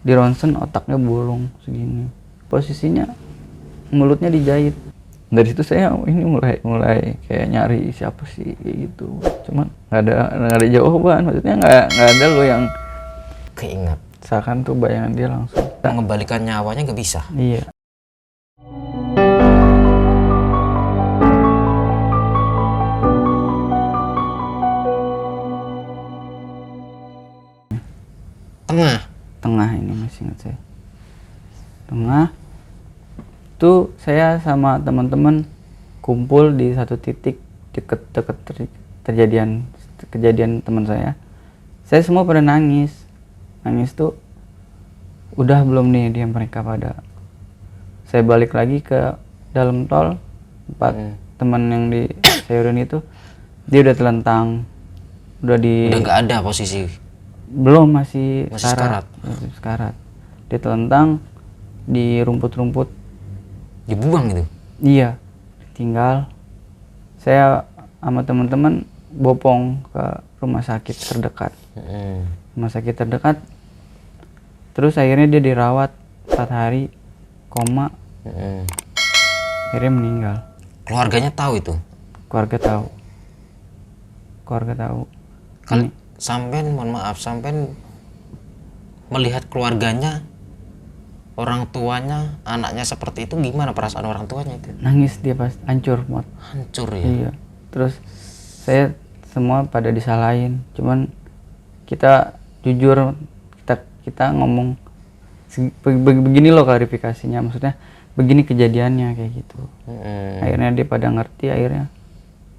Di ronsen otaknya bolong segini, posisinya mulutnya dijahit. Dari situ saya ini mulai kayak nyari siapa sih kayak gitu, cuman nggak ada jawaban, maksudnya nggak ada lo yang keinget. seakan tuh bayangan dia langsung Mengembalikan nyawanya nggak bisa. iya. Tengah ini masih ingat saya. Tengah tuh saya sama teman-teman kumpul di satu titik deket kejadian teman saya. Saya semua pada nangis tuh udah belum nih dia mereka pada. Saya balik lagi ke dalam tol tempat teman yang di Sayuran itu, dia udah telentang, udah nggak ada posisi. Belum, masih sekarat. Masih sekarat. Dia telentang di rumput-rumput. Dibuang gitu? Iya, tinggal. Saya sama teman-teman bopong ke rumah sakit terdekat. Rumah sakit terdekat. Terus akhirnya dia dirawat 4 hari, koma. Akhirnya meninggal. Keluarganya tahu itu? Keluarga tahu. Sampean, mohon maaf, sampean melihat keluarganya, orang tuanya, anaknya seperti itu, gimana perasaan orang tuanya itu? Nangis dia pas, hancur mod. Hancur ya? Iya. Terus saya semua pada disalahin, cuman kita jujur, kita ngomong begini loh klarifikasinya, maksudnya begini kejadiannya kayak gitu. Akhirnya dia pada ngerti, akhirnya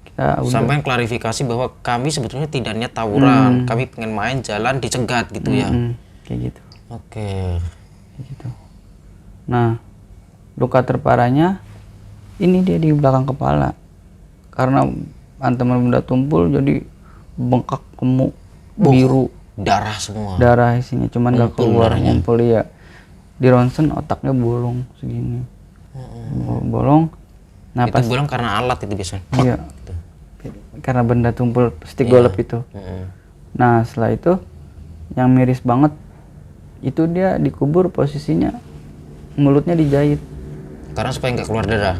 kita udah sampai klarifikasi bahwa kami sebetulnya tidak niat tawuran, kami pengen main jalan dicegat gitu ya. Kayak gitu. Oke. Kayak gitu. Nah, luka terparahnya ini dia di belakang kepala, karena anteman benda tumpul jadi bengkak, gemuk, biru, darah semua. Darah isinya cuman gak keluar, ngumpul ya. Di ronsen otaknya bolong segini. Bolong. Nah, itu bolong karena alat itu biasanya. Iya. Gitu. Karena benda tumpul stick golep itu. Nah, setelah itu yang miris banget itu dia dikubur, posisinya mulutnya dijahit. Karena supaya nggak keluar darah.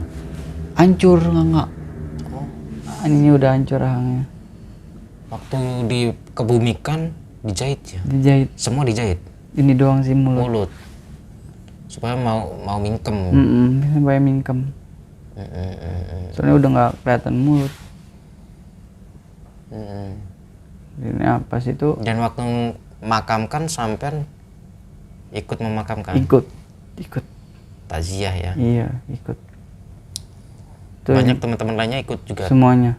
Hancur nggak. Ini udah hancur rahangnya. Waktu dikebumikan dijahit ya? Dijahit. Semua dijahit? Ini doang sih mulut. Supaya mau mingkem. Supaya mingkem. Soalnya udah nggak kelihatan mulut. Ini apa sih itu? Dan waktu makamkan sampean ikut memakamkan? Ikut. Taziah ya? Iya, ikut. Banyak teman-teman lainnya ikut juga? Semuanya.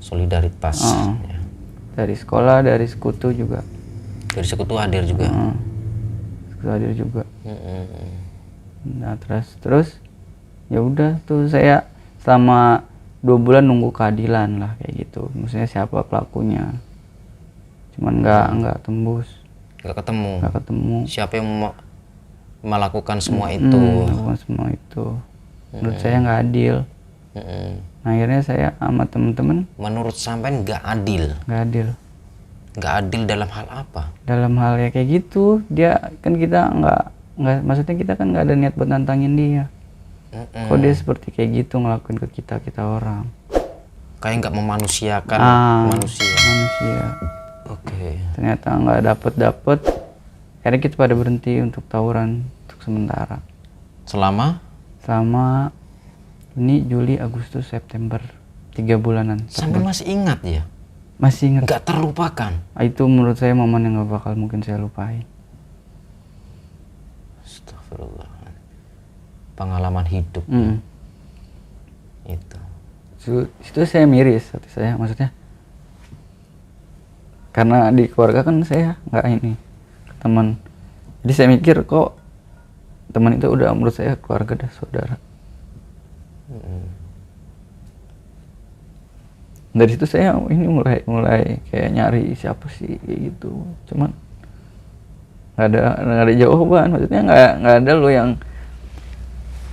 Solidaritas. Ya. Dari sekolah, dari sekutu juga. Dari sekutu hadir juga? Sekutu hadir juga. Nah terus ya udah tuh saya selama 2 bulan nunggu keadilan lah kayak gitu, maksudnya siapa pelakunya, cuman nggak tembus, nggak ketemu siapa yang melakukan semua itu. Menurut saya nggak adil. Nah, akhirnya saya sama temen-temen, menurut sampean nggak adil dalam hal apa? Dalam hal ya kayak gitu, dia kan kita nggak maksudnya kita kan nggak ada niat buat nantangin dia. Kok dia seperti kayak gitu ngelakuin ke kita orang? Kayak nggak memanusiakan manusia. Oke. Ternyata nggak dapet. Akhirnya kita pada berhenti untuk tawuran untuk sementara. Selama ini Juli, Agustus, September, 3 bulanan. Sampai masih ingat ya? Masih ingat. Nggak terlupakan. Itu menurut saya momen yang nggak bakal mungkin saya lupain. Astagfirullah. Pengalaman hidup. Itu saya miris hati saya, maksudnya karena di keluarga kan saya nggak ini teman, jadi saya mikir kok teman itu udah menurut saya keluarga dah, saudara. Dari situ saya ini mulai kayak nyari siapa sih kayak gitu, cuman nggak ada jawaban, maksudnya nggak ada lo yang,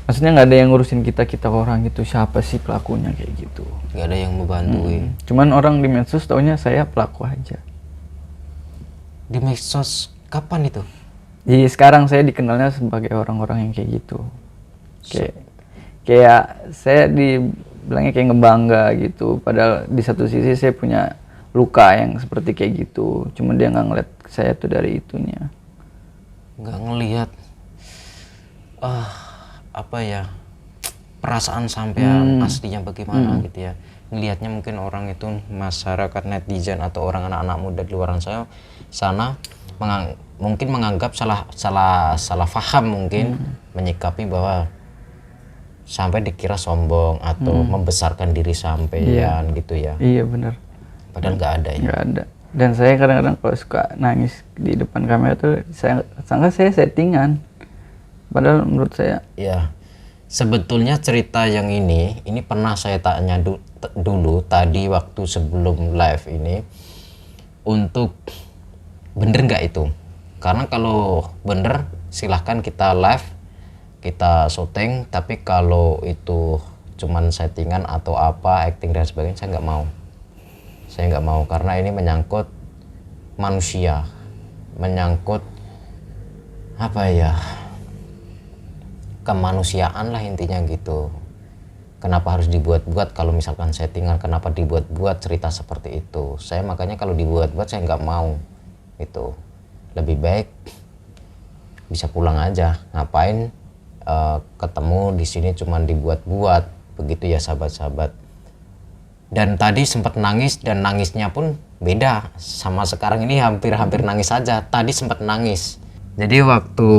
maksudnya nggak ada yang ngurusin kita orang gitu, siapa sih pelakunya kayak gitu, nggak ada yang membantu. Cuman orang di medsos taunya saya pelaku aja. Di medsos kapan itu? Jadi sekarang saya dikenalnya sebagai orang-orang yang kayak gitu. Kayak saya dibilangnya kayak ngebangga gitu. Padahal di satu sisi saya punya luka yang seperti kayak gitu. Cuma dia nggak ngeliat saya tuh dari itunya. Nggak ngelihat apa ya, perasaan sampean aslinya bagaimana gitu ya. Ngelihatnya mungkin orang itu, masyarakat netizen atau orang anak-anak muda di luar sana mungkin menganggap salah paham mungkin, menyikapi bahwa sampai dikira sombong atau membesarkan diri sampean gitu ya. Iya benar. Padahal nggak ada ya. Nggak ada. Dan saya kadang-kadang kalau suka nangis di depan kamera tuh saya sangka saya settingan. Padahal menurut saya. Ya, sebetulnya cerita yang ini pernah saya tanya dulu tadi waktu sebelum live ini, untuk bener nggak itu? Karena kalau bener silahkan kita live, kita syuting, tapi kalau itu cuman settingan atau apa, acting dan sebagainya, saya nggak mau karena ini menyangkut manusia, menyangkut apa ya, kemanusiaan lah intinya gitu. Kenapa harus dibuat-buat kalau misalkan settingan, kenapa dibuat-buat cerita seperti itu? Saya makanya kalau dibuat-buat saya nggak mau itu. Lebih baik bisa pulang aja, ngapain ketemu di sini cuman dibuat-buat begitu ya sahabat-sahabat. Dan tadi sempat nangis, dan nangisnya pun beda sama sekarang ini, hampir nangis saja. Tadi sempat nangis. Jadi waktu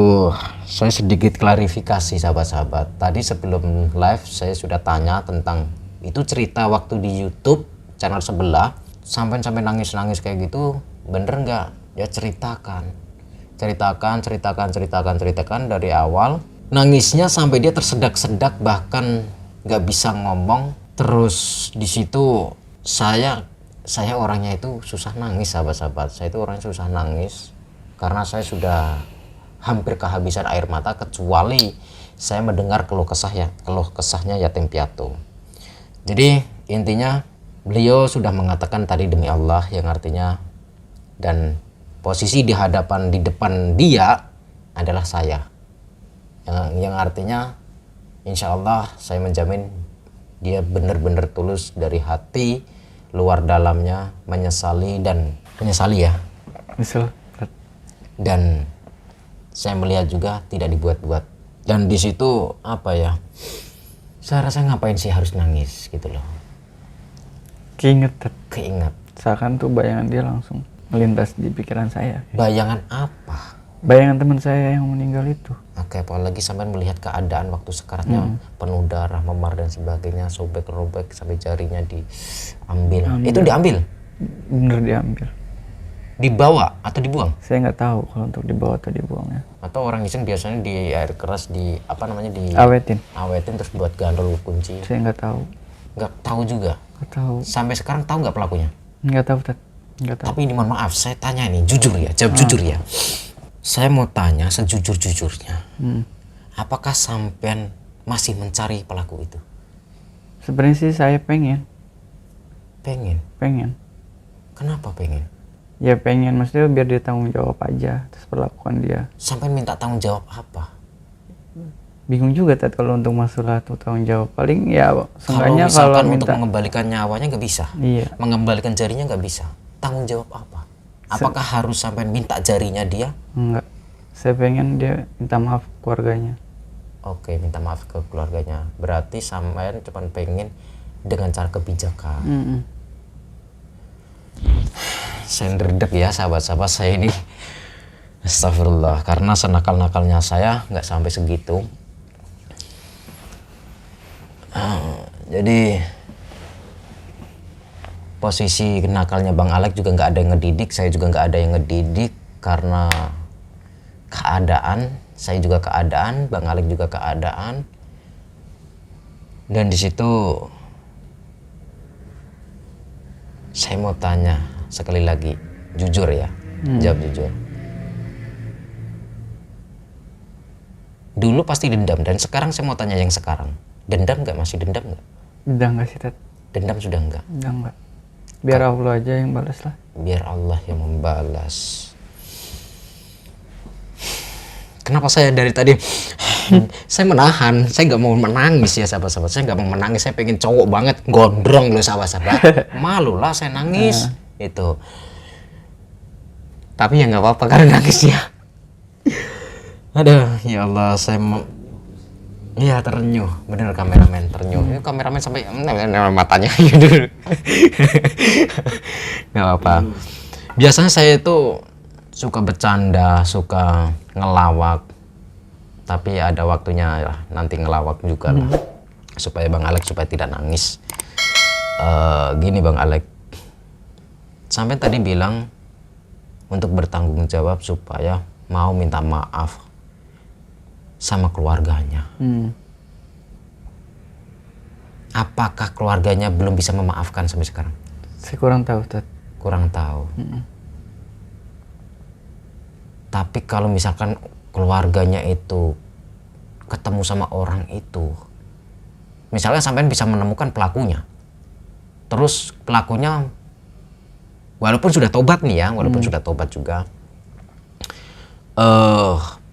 saya sedikit klarifikasi sahabat-sahabat, tadi sebelum live saya sudah tanya tentang itu cerita waktu di YouTube channel sebelah, sampai nangis kayak gitu bener nggak? Ya ceritakan dari awal. Nangisnya sampai dia tersedak-sedak, bahkan nggak bisa ngomong. Terus di situ saya orangnya itu susah nangis sahabat-sahabat. Saya itu orangnya susah nangis karena saya sudah hampir kehabisan air mata, kecuali saya mendengar keluh kesahnya yatim piatu. Jadi intinya beliau sudah mengatakan tadi demi Allah, yang artinya, dan posisi di depan dia adalah saya, yang artinya insya Allah saya menjamin dia benar-benar tulus dari hati, luar dalamnya menyesali ya. Misal. Dan saya melihat juga tidak dibuat-buat. Dan di situ apa ya, saya rasa ngapain sih harus nangis gitu loh. Keinget. Seakan tuh bayangan dia langsung melintas di pikiran saya. Bayangan apa? Bayangan teman saya yang meninggal itu. Oke, apalagi sampai melihat keadaan waktu sekaratnya, penuh darah, memar dan sebagainya, sobek-robek sampai jarinya diambil. Itu diambil? Bener diambil. Dibawa atau dibuang? Saya nggak tahu kalau untuk dibawa atau dibuangnya. Atau orang iseng biasanya di air keras awetin terus buat gandol kunci. Saya nggak tahu. Nggak tahu juga. Nggak tahu. Sampai sekarang tahu nggak pelakunya? Nggak tahu, Tat. Nggak tahu. Tapi ini mohon maaf, saya tanya ini jujur ya, jawab jujur ya. Saya mau tanya sejujur-jujurnya. Apakah sampean masih mencari pelaku itu? Sebenarnya sih saya pengen. Kenapa pengen? Ya pengen, maksudnya biar dia tanggung jawab aja atas perlakuan dia. Sampean minta tanggung jawab apa? Bingung juga Tat kalau untuk masalah tuh tanggung jawab. Paling ya Kalau seenggaknya misalkan minta, untuk mengembalikan nyawanya nggak bisa. Iya. Mengembalikan jarinya nggak bisa. Tanggung jawab apa? Apakah harus sampai minta jarinya dia? Enggak. Saya pengen dia minta maaf keluarganya. Oke, minta maaf ke keluarganya. Berarti sampean cuma pengen dengan cara kebijakan. Saya ngerdek ya sahabat-sahabat saya ini. Astagfirullah, karena senakal-nakalnya saya nggak sampai segitu. Jadi posisi nakalnya Bang Alex juga nggak ada yang ngedidik, saya juga nggak ada yang ngedidik karena keadaan. Saya juga keadaan, Bang Alex juga keadaan. Dan di situ saya mau tanya sekali lagi, jujur ya, jawab jujur. Dulu pasti dendam, dan sekarang saya mau tanya yang sekarang. Dendam nggak? Masih dendam nggak? Udah nggak sih, Tat? Dendam sudah nggak? Udah nggak. Biar Allah aja yang balas lah. Biar Allah yang membalas. Kenapa saya dari tadi saya menahan, saya nggak mau menangis ya sahabat-sahabat, saya nggak mau menangis, saya pengen cowok banget, gondrong loh sahabat-sahabat, malu lah saya nangis itu. Tapi ya nggak apa-apa karena nangis ya. Aduh, ya Allah, iya terenyuh, bener kameramen terenyuh. Ini kameramen sampai matanya gitu. Nggak apa-apa. Biasanya saya itu suka bercanda, suka ngelawak, tapi ada waktunya lah, nanti ngelawak juga lah, supaya Bang Alex supaya tidak nangis. Gini Bang Alex, sampai tadi bilang untuk bertanggung jawab supaya mau minta maaf sama keluarganya. Apakah keluarganya belum bisa memaafkan sampai sekarang? Saya kurang tahu, Tat. Kurang tahu. Tapi kalau misalkan keluarganya itu ketemu sama orang itu, misalnya sampean bisa menemukan pelakunya, terus pelakunya walaupun sudah tobat nih ya, walaupun sudah tobat juga,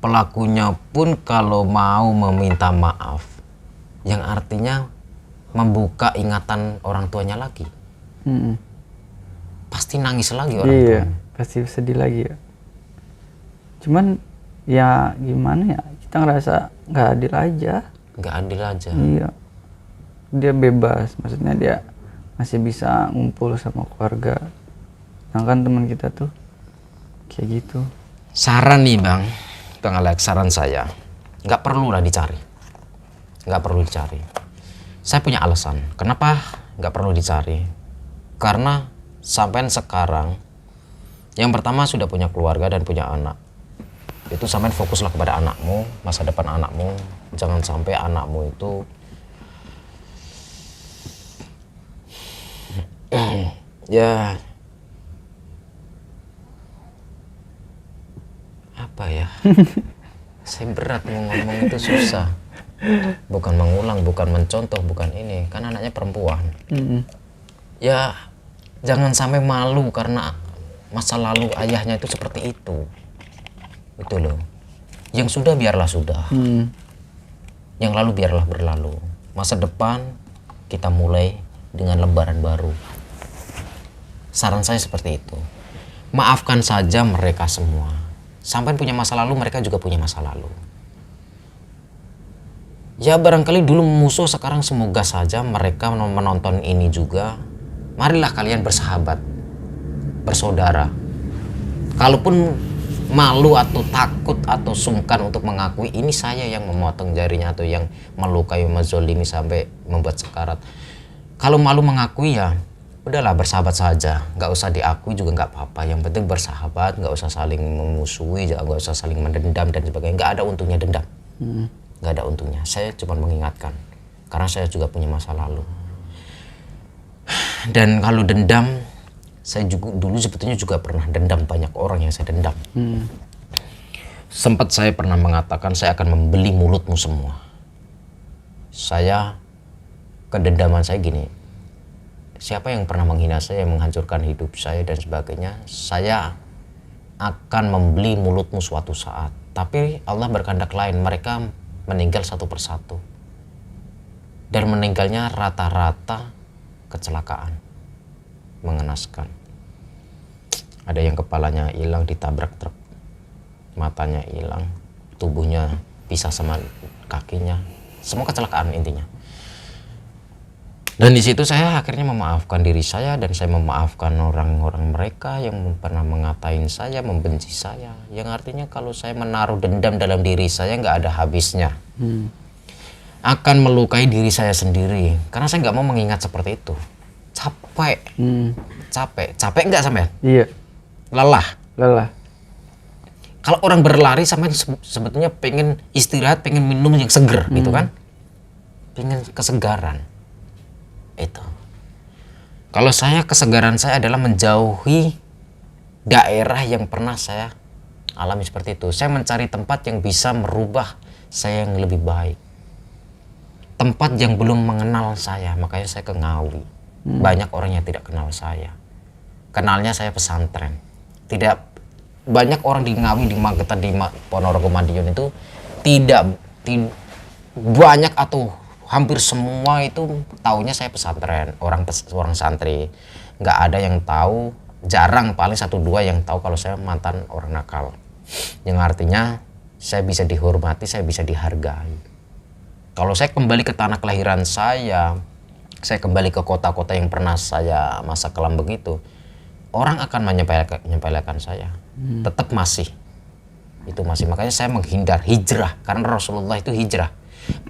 pelakunya pun kalau mau meminta maaf, yang artinya membuka ingatan orang tuanya lagi, pasti nangis lagi orang Iya, tuanya. pasti sedih lagi ya. Cuman ya gimana ya, kita ngerasa nggak adil aja. Nggak adil aja. Iya, dia bebas, maksudnya dia masih bisa ngumpul sama keluarga, sedangkan teman kita tuh kayak gitu. Saran nih Bang Alex, saran saya, nggak perlu lah dicari, nggak perlu dicari. Saya punya alasan kenapa nggak perlu dicari, karena sampean sekarang yang pertama sudah punya keluarga dan punya anak. Itu sampean fokuslah kepada anakmu, masa depan anakmu. Jangan sampai anakmu itu ya apa ya, saya berat mau ngomong itu susah, bukan mengulang, bukan mencontoh, bukan ini, kan anaknya perempuan. Ya jangan sampai malu karena masa lalu ayahnya itu seperti itu loh. Yang sudah biarlah sudah, yang lalu biarlah berlalu. Masa depan kita mulai dengan lembaran baru. Saran saya seperti itu. Maafkan saja mereka semua. Sampai punya masa lalu, mereka juga punya masa lalu. Ya barangkali dulu musuh, sekarang semoga saja mereka menonton ini juga. Marilah kalian bersahabat, bersaudara. Kalaupun malu atau takut atau sungkan untuk mengakui ini saya yang memotong jarinya atau yang melukai, menzolimi sampai membuat sekarat. Kalau malu mengakui ya udahlah, bersahabat saja, nggak usah diakui juga nggak apa-apa. Yang penting bersahabat, nggak usah saling memusuhi, nggak usah saling mendendam dan sebagainya. Nggak ada untungnya dendam, nggak ada untungnya. Saya cuma mengingatkan karena saya juga punya masa lalu. Dan kalau dendam, saya juga dulu sebetulnya juga pernah dendam, banyak orang yang saya dendam. Sempat saya pernah mengatakan saya akan membeli mulutmu semua. Saya, kedendaman saya gini, siapa yang pernah menghina saya, menghancurkan hidup saya dan sebagainya, saya akan membeli mulutmu suatu saat. Tapi Allah berkehendak lain, mereka meninggal satu persatu. Dan meninggalnya rata-rata kecelakaan, mengenaskan. Ada yang kepalanya hilang ditabrak truk, matanya hilang, tubuhnya pisah sama kakinya, semua kecelakaan intinya. Dan di situ saya akhirnya memaafkan diri saya dan saya memaafkan orang-orang mereka yang pernah mengatain saya, membenci saya. Yang artinya kalau saya menaruh dendam dalam diri saya nggak ada habisnya. Akan melukai diri saya sendiri karena saya nggak mau mengingat seperti itu. Capek, capek nggak sampean? Iya. Lelah. Kalau orang berlari sampean sebetulnya pengen istirahat, pengen minum yang seger gitu kan? Pengen kesegaran. Itu. Kalau saya, kesegaran saya adalah menjauhi daerah yang pernah saya alami seperti itu. Saya mencari tempat yang bisa merubah saya yang lebih baik. Tempat yang belum mengenal saya, makanya saya ke Ngawi. Banyak orang yang tidak kenal saya. Kenalnya saya pesantren. Tidak banyak orang di Ngawi, di Magetan, di Ponorogo, Madiun itu tidak banyak atau hampir semua itu taunya saya pesantren, orang santri. Nggak ada yang tahu, jarang, paling 1-2 yang tahu kalau saya mantan orang nakal. Yang artinya saya bisa dihormati, saya bisa dihargai. Kalau saya kembali ke tanah kelahiran saya kembali ke kota-kota yang pernah saya masa kelam begitu, orang akan menyepelekan saya. Tetap masih. Itu masih, makanya saya menghindar hijrah, karena Rasulullah itu hijrah.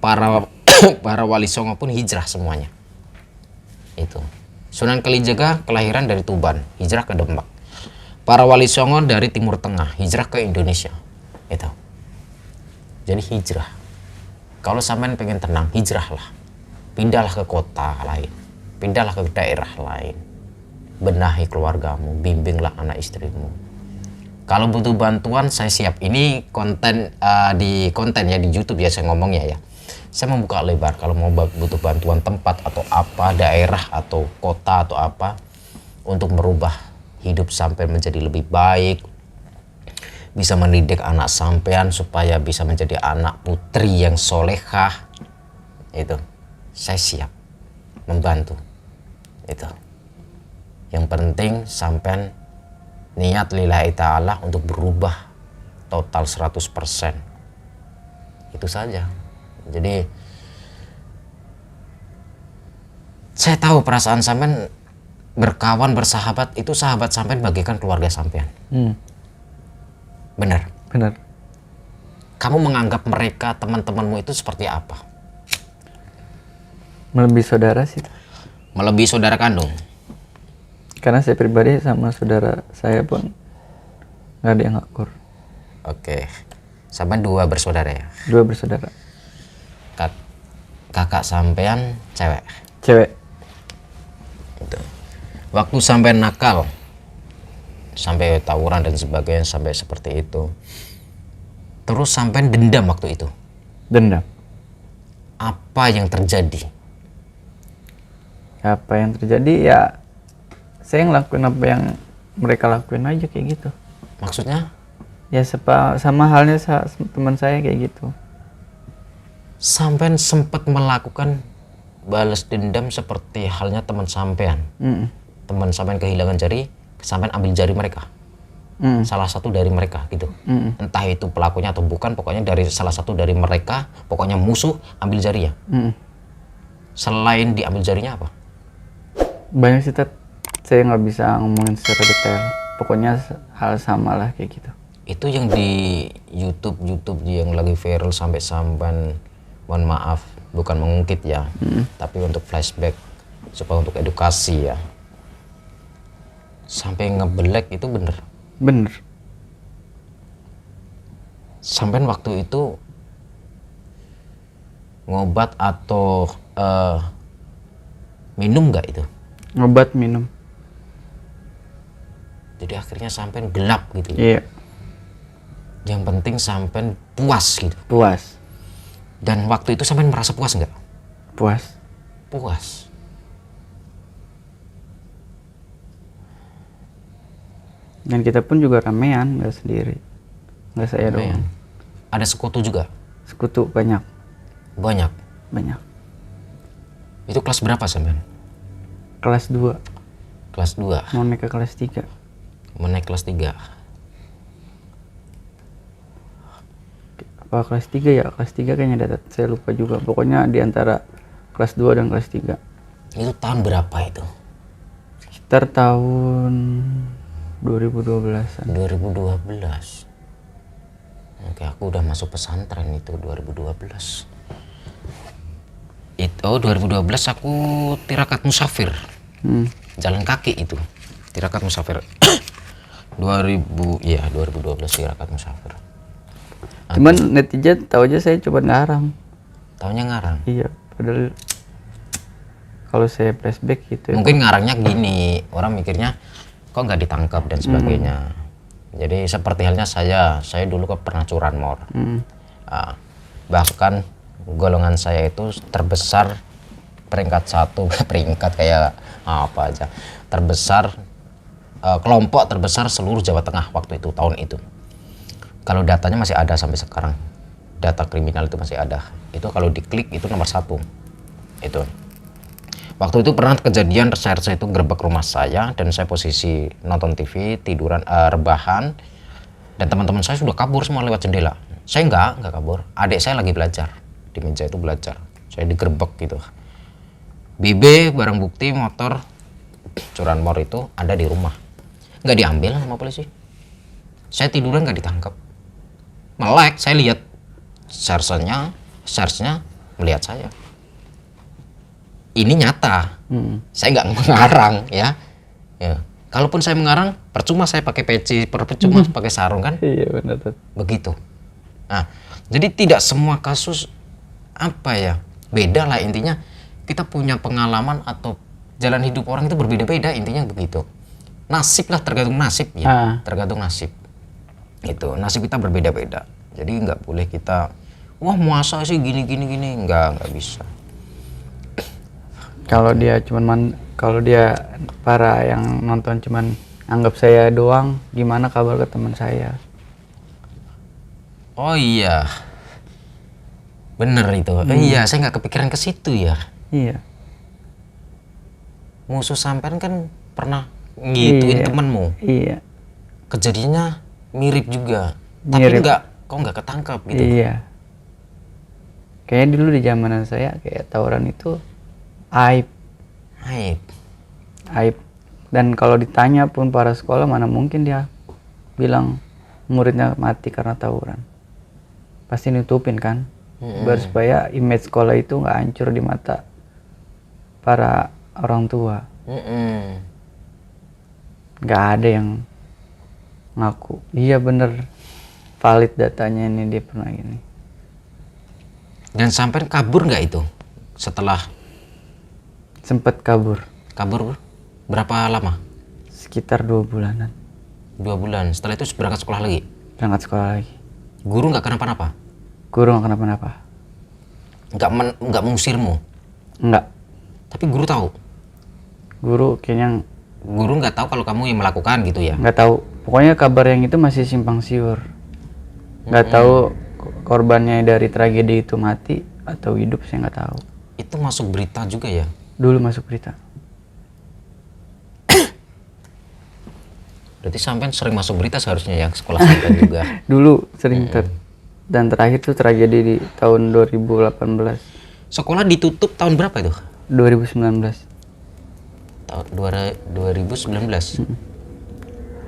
Para wali songo pun hijrah semuanya. Itu. Sunan Kalijaga kelahiran dari Tuban, hijrah ke Demak. Para wali songo dari Timur Tengah, hijrah ke Indonesia. Itu. Jadi hijrah. Kalau sampean pengen tenang, hijrahlah. Pindahlah ke kota lain. Pindahlah ke daerah lain. Benahi keluargamu, bimbinglah anak istrimu. Kalau butuh bantuan saya siap. Ini konten di YouTube ya saya ngomongnya ya. Saya membuka lebar kalau mau butuh bantuan tempat atau apa, daerah atau kota atau apa untuk merubah hidup sampean menjadi lebih baik. Bisa mendidik anak sampean supaya bisa menjadi anak putri yang solehah. Itu. Saya siap membantu. Itu. Yang penting sampean niat lillahi ta'ala untuk berubah total 100%. Itu saja. Jadi saya tahu perasaan sampean berkawan, bersahabat, itu sahabat sampean bagaikan keluarga sampean. Benar. Kamu menganggap mereka, teman-temanmu itu seperti apa? Melebihi saudara sih. Melebihi saudara kandung. Karena saya pribadi sama saudara saya pun nggak ada yang akur. Oke. Sampean 2 bersaudara ya? 2 bersaudara. Kakak sampean cewek? Cewek. Itu. Waktu sampean nakal, sampai tawuran dan sebagainya, sampai seperti itu, terus sampean dendam waktu itu? Dendam. Apa yang terjadi? Apa yang terjadi ya saya ngelakuin apa yang mereka lakuin aja kayak gitu. Maksudnya? Ya sama halnya teman saya kayak gitu. Sampean sempat melakukan balas dendam seperti halnya teman sampean. Teman sampean kehilangan jari, sampean ambil jari mereka. Salah satu dari mereka gitu. Entah itu pelakunya atau bukan, pokoknya dari salah satu dari mereka, pokoknya musuh, ambil jarinya. Selain diambil jarinya apa? Banyak sih, saya nggak bisa ngomongin secara detail. Pokoknya hal sama lah kayak gitu. Itu yang di YouTube yang lagi viral sampai sampean, mohon maaf, bukan mengungkit ya, tapi untuk flashback supaya untuk edukasi ya. Sampai ngebelek itu bener? Bener. Sampean waktu itu ngobat atau minum nggak itu? Ngobat, minum. Jadi akhirnya sampean gelap gitu. Iya. Yang penting sampean puas gitu. Puas. Dan waktu itu sampean merasa puas nggak? Puas. Puas. Dan kita pun juga ramean, nggak sendiri. Nggak saya doang. Ada sekutu juga? Sekutu banyak. Banyak? Banyak. Itu kelas berapa sampean? Kelas 2. Kelas 2? Mau naik ke kelas 3. Mau naik kelas 3? Apa kelas 3 ya? Kelas 3 kayaknya data, saya lupa juga. Pokoknya di antara kelas 2 dan kelas 3. Itu tahun berapa itu? Sekitar tahun 2012-an. 2012. Oke, aku udah masuk pesantren itu 2012. Itu 2012 aku tirakat musafir. Jalan kaki itu. Tirakat musafir. 2012 tirakat musafir. Cuman netizen tahu aja saya coba ngarang. Taunya ngarang? Iya, padahal kalau saya flashback gitu. Mungkin ngarangnya gini, orang mikirnya kok nggak ditangkap dan sebagainya. Jadi seperti halnya saya dulu kok pernah curanmor. Bahkan golongan saya itu terbesar peringkat 1, peringkat kayak apa aja, terbesar kelompok terbesar seluruh Jawa Tengah waktu itu, tahun itu. Kalau datanya masih ada sampai sekarang, data kriminal itu masih ada. Itu kalau diklik itu nomor 1. Itu. Waktu itu pernah kejadian reserse itu gerbek rumah saya dan saya posisi nonton TV, tiduran, rebahan, dan teman-teman saya sudah kabur semua lewat jendela. Saya enggak kabur. Adik saya lagi belajar di meja itu belajar. Saya digerebek gitu. BB, barang bukti, motor, curanmor itu ada di rumah. Nggak diambil sama polisi. Saya tiduran nggak ditangkap. Melek, saya lihat searchnya melihat saya. Ini nyata. Saya nggak mengarang ya. Kalaupun saya mengarang, percuma saya pakai peci, percuma pakai sarung kan? Iya benar. Begitu. Nah, jadi tidak semua kasus apa ya, beda lah intinya. Kita punya pengalaman atau jalan hidup orang itu berbeda-beda, intinya begitu. Nasib lah, tergantung nasib ya, tergantung nasib. Itu nasib kita berbeda-beda. Jadi nggak boleh kita, wah masa sih gini, nggak bisa. Kalau dia kalau dia para yang nonton cuman anggap saya doang, gimana kabar ke teman saya? Oh iya, bener itu. Iya, saya nggak kepikiran ke situ ya. Iya. Musuh sampean kan pernah ngituin temenmu. Iya. Kejadiannya mirip juga, tapi kok nggak ketangkap gitu. Iya. Kayaknya dulu di zamanan saya kayak tawuran itu aib. Dan kalau ditanya pun para sekolah mana mungkin dia bilang muridnya mati karena tawuran. Pasti nutupin kan, biar supaya image sekolah itu nggak hancur di mata para orang tua. Nggak ada yang ngaku iya bener valid datanya ini dia pernah gini. Dan sampai kabur nggak itu setelah? Sempet kabur berapa lama? Sekitar 2 bulanan. 2 bulan. Setelah itu berangkat sekolah lagi? Berangkat sekolah lagi. Guru nggak kenapa-napa? Guru nggak kenapa-napa. Nggak mengusirmu? Nggak. Tapi guru tahu? Guru kayaknya nggak tahu kalau kamu yang melakukan gitu ya? Nggak tahu. Pokoknya kabar yang itu masih simpang siur. Nggak tahu korbannya dari tragedi itu mati atau hidup, saya nggak tahu. Itu masuk berita juga ya? Dulu masuk berita. Berarti sampean sering masuk berita seharusnya ya, sekolah sampean juga. Dulu sering dan terakhir tuh tragedi di tahun 2018. Sekolah ditutup tahun berapa itu? 2019. Tahun 2019.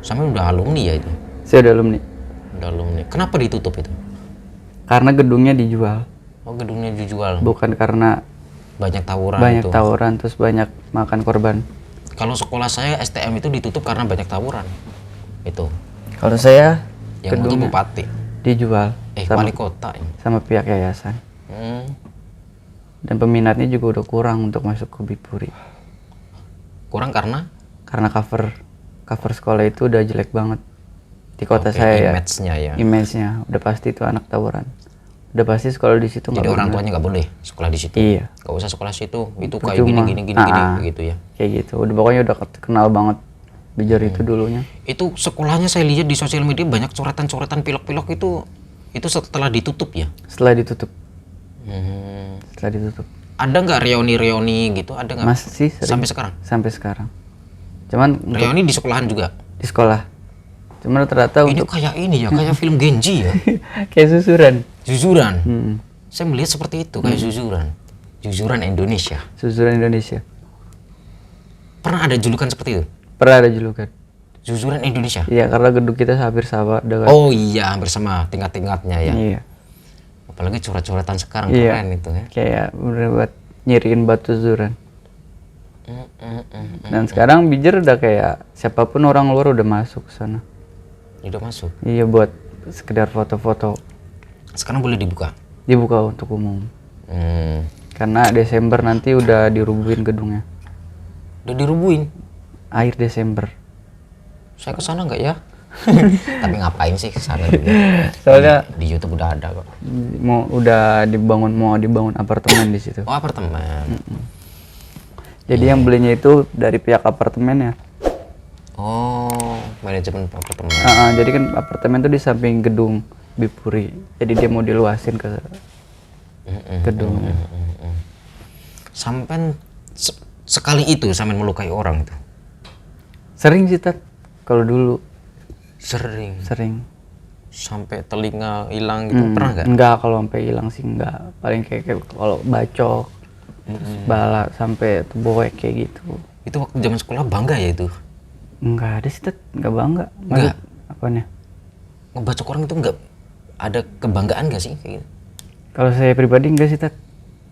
Sampai udah alumni ya itu? Saya udah alumni. Kenapa ditutup itu? Karena gedungnya dijual. Oh, gedungnya dijual. Bukan karena banyak tawuran. Tawuran terus banyak makan korban. Kalau sekolah saya STM itu ditutup karena banyak tawuran. Itu. Kalau saya yang itu bupati dijual. Wali kota ini. Sama pihak yayasan. Dan peminatnya juga udah kurang untuk masuk ke Bipuri. Kurang karena? Karena cover sekolah itu udah jelek banget di kota saya. Image-nya ya. Image-nya udah pasti itu anak tawuran. Udah pasti sekolah di situ. Jadi orang tuanya nggak boleh sekolah di situ. Iya. Gak usah sekolah situ. Itu kayak gini gitu ya. Kayak gitu. Udah pokoknya udah kenal banget Bijar itu dulunya. Itu sekolahnya saya lihat di sosial media banyak coretan-coretan pilok-pilok itu setelah ditutup ya? Setelah ditutup. Ada nggak reuni gitu? Ada nggak? Masih sering. Sampai sekarang. Cuman reuni di sekolahan juga? Di sekolah. Cuman ternyata ini kayak ini ya, kayak film Genji ya. Kayak Suzuran. Saya melihat seperti itu, kayak Suzuran Indonesia. Suzuran Indonesia. Pernah ada julukan seperti itu? Pernah ada julukan. Suzuran Indonesia? Iya, karena gedung kita hampir sama dengan. Oh iya, hampir sama tingkat-tingkatnya ya. Iya. Apalagi coret-coretan sekarang keren itu ya. Kayak bener buat nyiriin batu Suzuran. Dan sekarang Bijar udah kayak siapapun orang luar udah masuk ke sana. Udah masuk? Iya, buat sekedar foto-foto. Sekarang boleh dibuka? Dibuka untuk umum. Karena Desember nanti udah dirubuhin gedungnya. Udah dirubuhin? Akhir Desember. Saya kesana nggak ya? Tapi ngapain sih kesana juga? Soalnya di YouTube udah ada kok. Mau dibangun apartemen di situ. Oh, apartemen. Jadi yang belinya itu dari pihak apartemennya. Oh, manajemen apartemen. Jadi kan apartemen tuh di samping gedung Bipuri, jadi dia mau diluasin ke gedungnya. Sampai sekali itu sampai melukai orang itu. Sering sih Tat, kalau dulu Sering. Sampai telinga hilang gitu pernah nggak? Enggak, kalau sampai hilang sih enggak. Paling kayak kalau bacok, terus bala sampai teboek kayak gitu. Itu waktu zaman sekolah bangga ya itu? Enggak ada sih Tat, enggak bangga. Enggak? Apanya? Ngebacok orang itu nggak ada kebanggaan nggak sih? Kayak gitu? Kalau saya pribadi enggak sih Tat.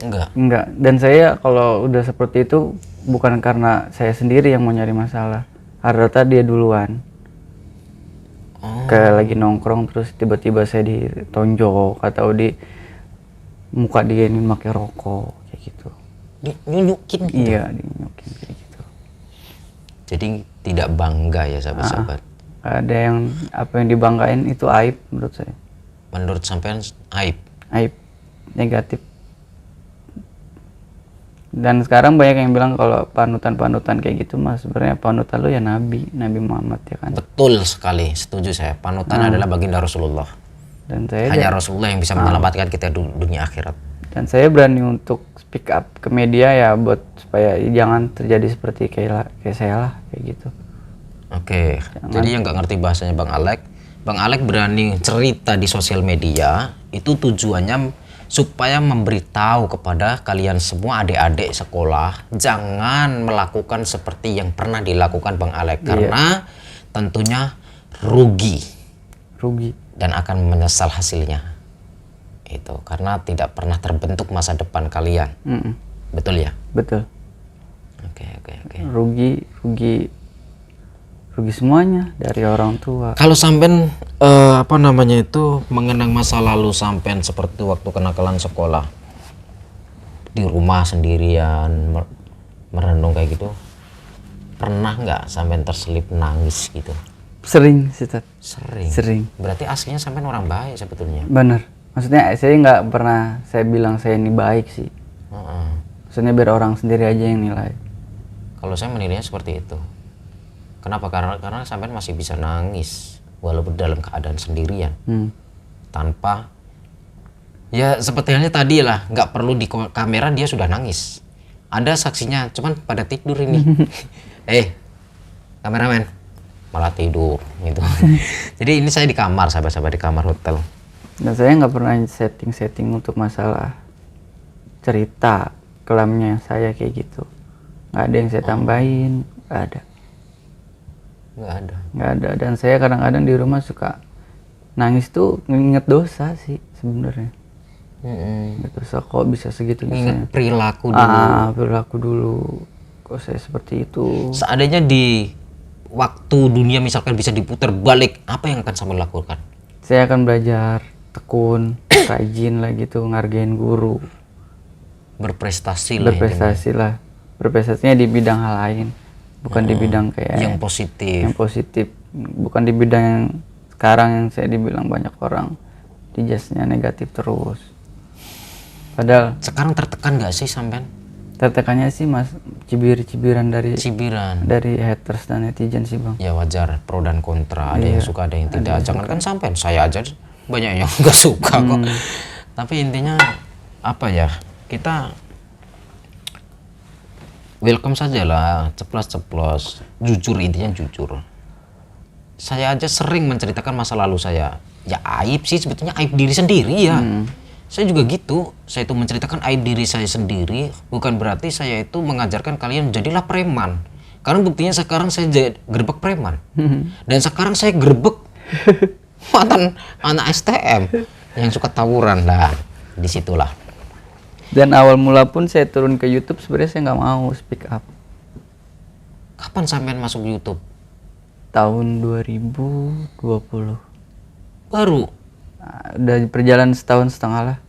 Enggak. Enggak. Dan saya kalau udah seperti itu bukan karena saya sendiri yang mau nyari masalah. Rata-rata dia duluan. Kayak lagi nongkrong terus tiba-tiba saya ditonjok atau di muka dia ini pakai rokok kayak gitu. Nyunyukin gitu? Iya, dinyukin kayak gitu. Jadi tidak bangga ya sahabat-sahabat? Ada yang apa yang dibanggain itu aib menurut saya. Menurut sampean aib? Aib negatif. Dan sekarang banyak yang bilang kalau panutan-panutan kayak gitu mas, sebenarnya panutan lu ya Nabi Muhammad ya kan. Betul sekali, setuju saya. Panutan adalah baginda Rasulullah. Dan saya Hanya Rasulullah yang bisa menyelamatkan kita dunia akhirat. Dan saya berani untuk speak up ke media ya buat supaya jangan terjadi seperti kayak saya lah kayak gitu. Oke, jadi yang nggak ngerti bahasanya Bang Alek berani cerita di sosial media itu tujuannya supaya memberitahu kepada kalian semua adik-adik sekolah jangan melakukan seperti yang pernah dilakukan Bang Alek karena tentunya rugi dan akan menyesal hasilnya itu karena tidak pernah terbentuk masa depan kalian. Betul ya? Betul. Oke. Rugi semuanya dari orang tua. Kalau sampean mengenang masa lalu sampean seperti waktu kenakalan sekolah di rumah sendirian merenung kayak gitu, pernah nggak sampean terselip nangis gitu? Sering sih Tat. Sering. Berarti aslinya sampean orang baik sebetulnya. Bener. Maksudnya saya nggak pernah saya bilang saya ini baik sih. Maksudnya biar orang sendiri aja yang nilai. Kalau saya menilainya seperti itu. Kenapa? Karena sampean masih bisa nangis walaupun dalam keadaan sendirian, tanpa ya seperti halnya tadi lah, nggak perlu di kamera dia sudah nangis. Ada saksinya, cuman pada tidur ini. Kameramen malah tidur gitu. Jadi ini saya di kamar, sahabat-sahabat, di kamar hotel. Dan saya nggak pernah setting untuk masalah cerita kelamnya saya kayak gitu. Nggak ada yang saya tambahin, nggak ada. Dan saya kadang-kadang di rumah suka nangis tuh nginget dosa sih sebenarnya. Dosa kok bisa segitunya. Ingat perilaku dulu. Perilaku dulu. Kok saya seperti itu. Seandainya di waktu dunia misalkan bisa diputar balik, apa yang akan sampai lakukan? Saya akan belajar tekun, rajin lah gitu, ngargain guru. Berprestasi lah. Berprestasinya di bidang hal lain. Bukan di bidang kayak yang positif, bukan di bidang yang sekarang yang saya dibilang banyak orang dijasnya negatif terus. Padahal sekarang tertekan nggak sih sampean? Tertekannya sih mas cibiran dari haters dan netizen sih bang. Ya wajar, pro dan kontra, ada yang suka ada yang tidak. Jangankan sampean, saya aja banyak yang nggak suka kok. Tapi intinya apa ya, kita welcome saja lah, ceplos-ceplos, jujur, intinya jujur. Saya aja sering menceritakan masa lalu saya. Ya aib sih sebetulnya, aib diri sendiri ya. Saya juga gitu, saya itu menceritakan aib diri saya sendiri, bukan berarti saya itu mengajarkan kalian jadilah preman. Karena buktinya sekarang saya gerbek preman. Dan sekarang saya gerbek mantan anak STM yang suka tawuran. Nah, disitulah. Dan awal mula pun saya turun ke YouTube sebenarnya saya nggak mau speak up. Kapan sampean masuk YouTube? Tahun 2020. Baru? Udah berjalan setahun setengah lah.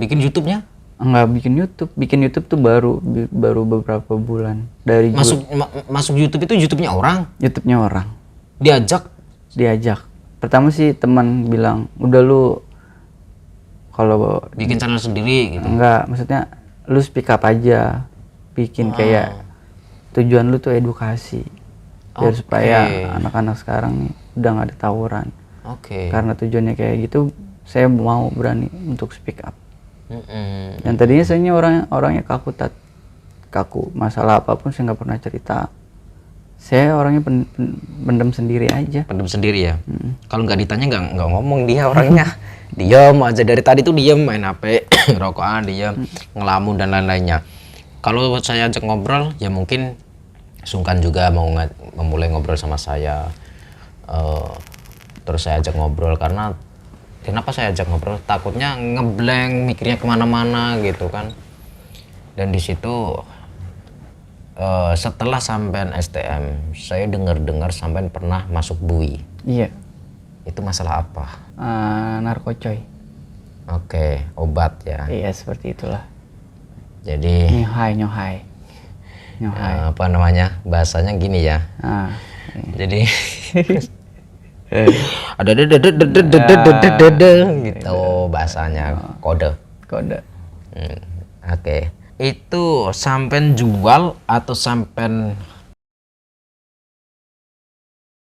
Bikin YouTube-nya? Enggak bikin YouTube tuh baru beberapa bulan. Dari masuk YouTube itu YouTube-nya orang? YouTube-nya orang. Diajak? Pertama sih teman bilang, udah lu kalau bikin channel sendiri gitu. Enggak, maksudnya lu speak up aja. Bikin kayak tujuan lu tuh edukasi. biar Oke. supaya anak-anak sekarang nih udah nggak ada tawuran. Oke. Karena tujuannya kayak gitu, saya mau berani untuk speak up. Mm-mm. Dan tadinya saya orangnya kaku, masalah apapun saya nggak pernah cerita. Saya orangnya pendem sendiri aja. Pendem sendiri ya. Kalau nggak ditanya nggak ngomong dia orangnya. Diam aja dari tadi tuh diam, main HP, rokokan, diam, ngelamun dan lain-lainnya. Kalau saya ajak ngobrol ya mungkin sungkan juga mau memulai ngobrol sama saya. Terus saya ajak ngobrol karena kenapa saya ajak ngobrol? Takutnya ngeblank, mikirnya kemana-mana gitu kan. Dan di situ setelah sampean STM, saya dengar sampean pernah masuk BUI. Iya. Itu masalah apa? Narkocoy. Oke, obat ya. Iya, seperti itulah. Jadi Nyohai. apa namanya? Bahasanya gini ya. Ah, Jadi ada gitu bahasanya, kode. kode. Oke. Itu sampean jual atau sampean